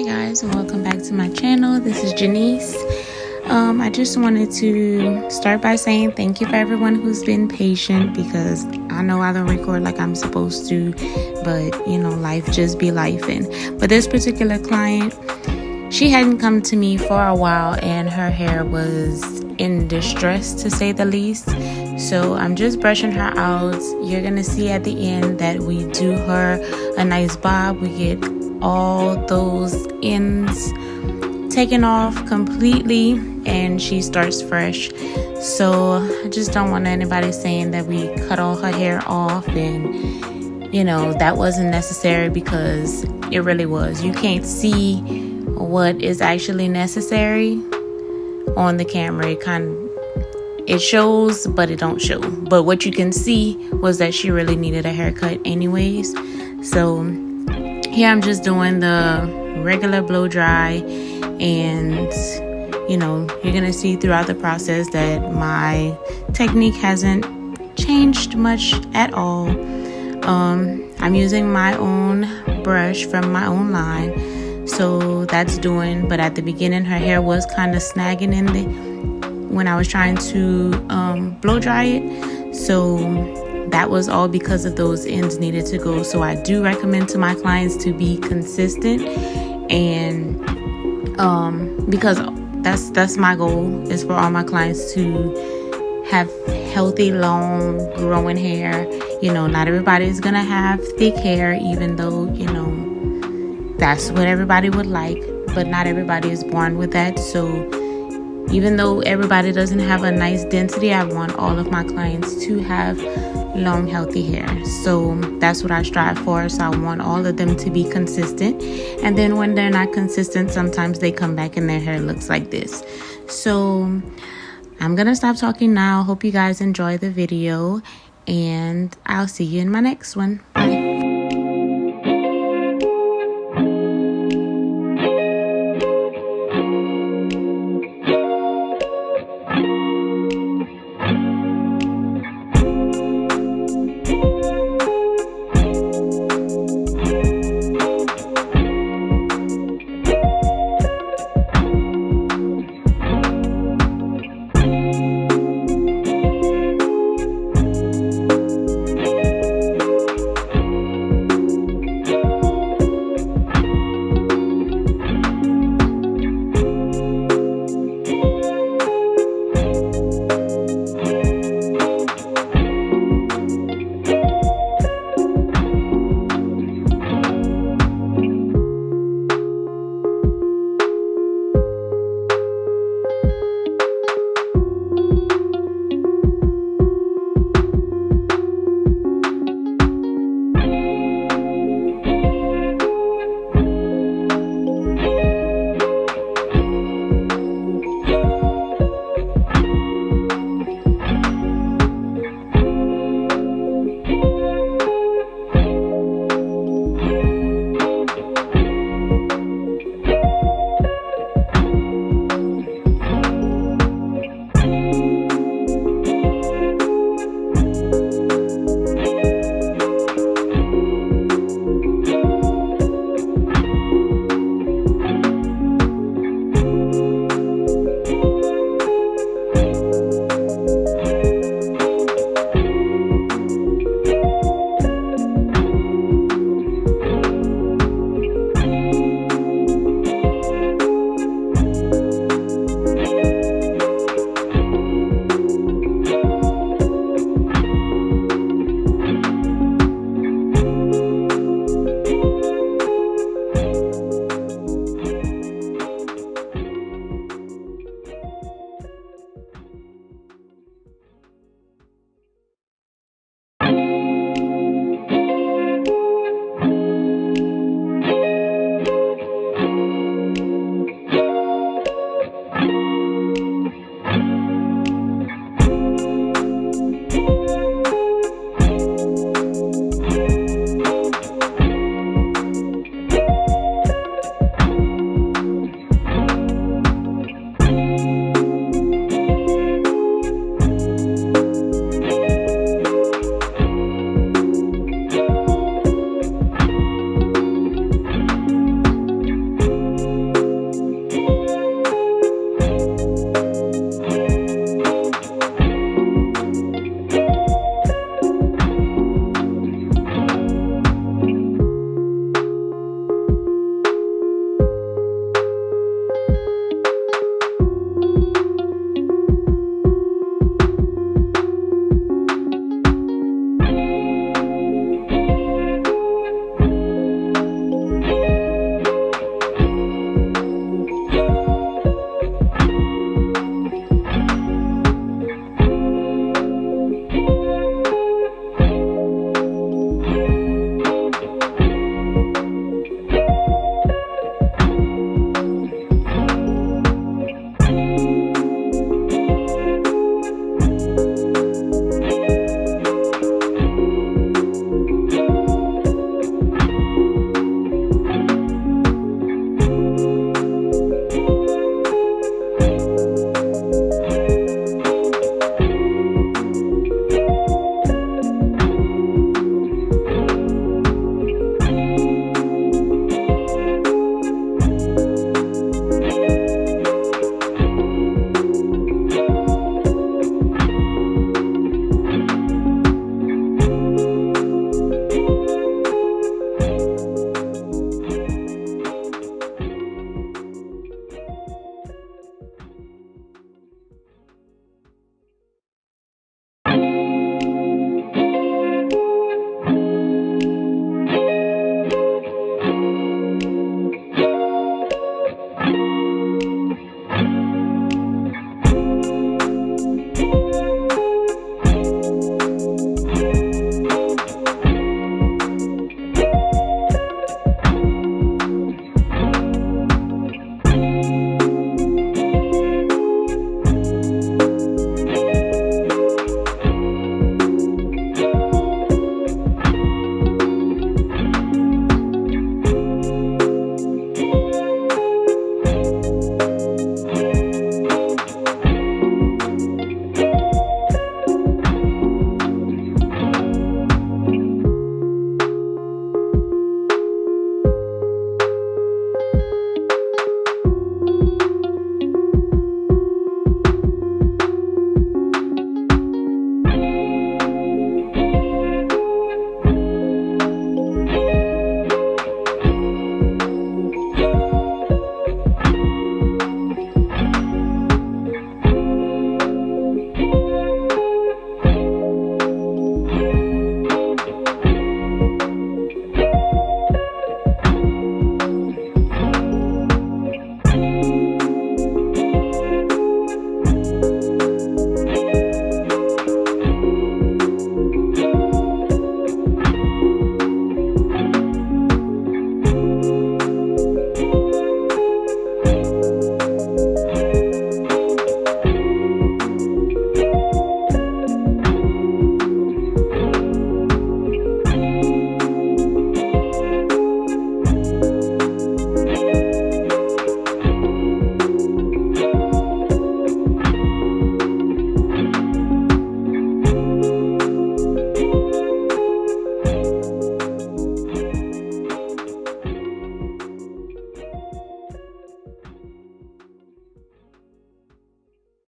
Guys, and welcome back to my channel. This is Janice. I just wanted to start by saying thank you for everyone who's been patient, because I know I don't record like I'm supposed to, but you know, life just be lifing. But this particular client, she hadn't come to me for a while and her hair was in distress, to say the least. So I'm just brushing her out. You're gonna see at the end that we do her a nice bob. We get all those ends taken off completely and she starts fresh. So I just don't want anybody saying that we cut all her hair off and you know that wasn't necessary, because it really was. You can't see what is actually necessary on the camera. It shows but it don't show, but what you can see was that she really needed a haircut anyways. So here I'm just doing the regular blow dry, and you know, you're gonna see throughout the process that my technique hasn't changed much at all. I'm using my own brush from my own line, so that's doing. But at the beginning her hair was kind of snagging in when I was trying to blow dry it, so that was all because of those ends needed to go. So I do recommend to my clients to be consistent, and because that's my goal, is for all my clients to have healthy, long growing hair. You know, not everybody's gonna have thick hair, even though you know that's what everybody would like, but not everybody is born with that. So even though everybody doesn't have a nice density, I want all of my clients to have long, healthy hair. So that's what I strive for. So I want all of them to be consistent. And then when they're not consistent, sometimes they come back and their hair looks like this. So I'm gonna stop talking now. Hope you guys enjoy the video, and I'll see you in my next one. Bye.